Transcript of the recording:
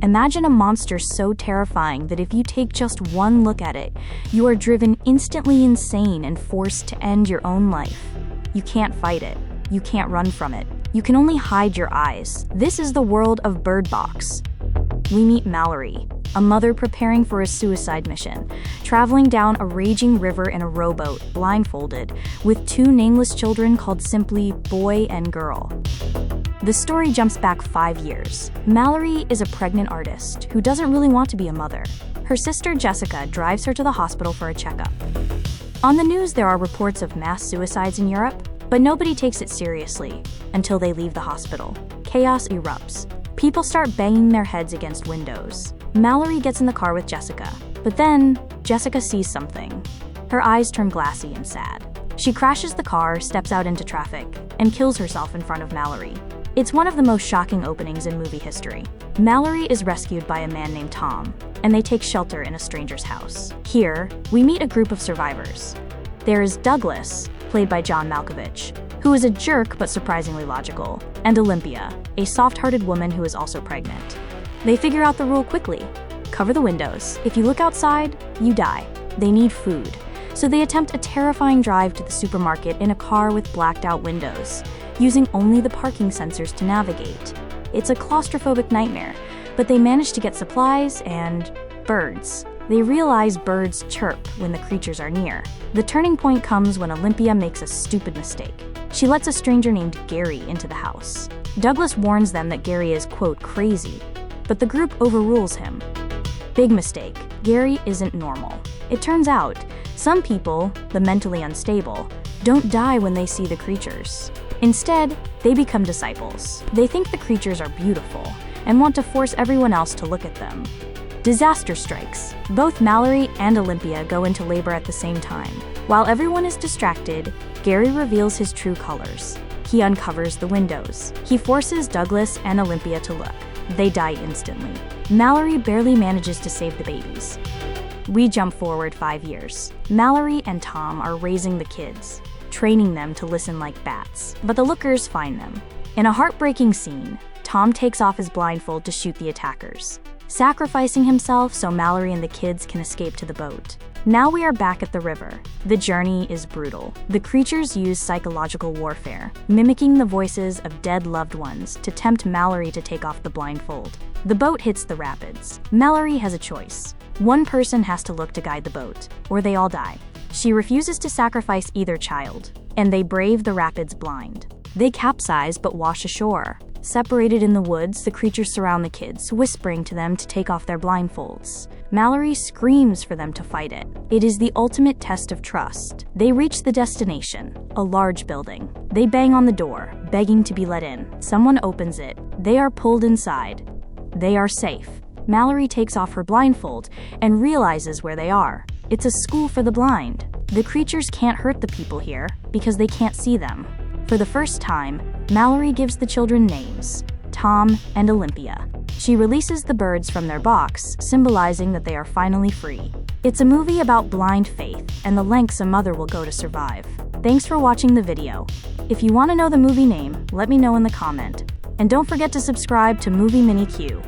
Imagine a monster so terrifying that if you take just one look at it, you are driven instantly insane and forced to end your own life. You can't fight it. You can't run from it. You can only hide your eyes. This is the world of Bird Box. We meet Malorie, a mother preparing for a suicide mission, traveling down a raging river in a rowboat, blindfolded, with two nameless children called simply Boy and Girl. The story jumps back 5 years. Malorie is a pregnant artist who doesn't really want to be a mother. Her sister Jessica drives her to the hospital for a checkup. On the news, there are reports of mass suicides in Europe, but nobody takes it seriously until they leave the hospital. Chaos erupts. People start banging their heads against windows. Malorie gets in the car with Jessica, but then Jessica sees something. Her eyes turn glassy and sad. She crashes the car, steps out into traffic, and kills herself in front of Malorie. It's one of the most shocking openings in movie history. Malorie is rescued by a man named Tom, and they take shelter in a stranger's house. Here, we meet a group of survivors. There is Douglas, played by John Malkovich, who is a jerk but surprisingly logical, and Olympia, a soft-hearted woman who is also pregnant. They figure out the rule quickly. Cover the windows. If you look outside, you die. They need food, so they attempt a terrifying drive to the supermarket in a car with blacked-out windows, using only the parking sensors to navigate. It's a claustrophobic nightmare, but they manage to get supplies and birds. They realize birds chirp when the creatures are near. The turning point comes when Olympia makes a stupid mistake. She lets a stranger named Gary into the house. Douglas warns them that Gary is, quote, crazy, but the group overrules him. Big mistake. Gary isn't normal. It turns out, some people, the mentally unstable, don't die when they see the creatures. Instead, they become disciples. They think the creatures are beautiful and want to force everyone else to look at them. Disaster strikes. Both Malorie and Olympia go into labor at the same time. While everyone is distracted, Gary reveals his true colors. He uncovers the windows. He forces Douglas and Olympia to look. They die instantly. Malorie barely manages to save the babies. We jump forward 5 years. Malorie and Tom are raising the kids, training them to listen like bats, but the lookers find them. In a heartbreaking scene, Tom takes off his blindfold to shoot the attackers, sacrificing himself so Malorie and the kids can escape to the boat. Now we are back at the river. The journey is brutal. The creatures use psychological warfare, mimicking the voices of dead loved ones to tempt Malorie to take off the blindfold. The boat hits the rapids. Malorie has a choice. One person has to look to guide the boat, or they all die. She refuses to sacrifice either child, and they brave the rapids blind. They capsize but wash ashore. Separated in the woods, the creatures surround the kids, whispering to them to take off their blindfolds. Malorie screams for them to fight it. It is the ultimate test of trust. They reach the destination, a large building. They bang on the door, begging to be let in. Someone opens it. They are pulled inside. They are safe. Malorie takes off her blindfold and realizes where they are. It's a school for the blind. The creatures can't hurt the people here because they can't see them. For the first time, Malorie gives the children names, Tom and Olympia. She releases the birds from their box, symbolizing that they are finally free. It's a movie about blind faith and the lengths a mother will go to survive. Thanks for watching the video. If you want to know the movie name, let me know in the comment. And don't forget to subscribe to MovieMini Q.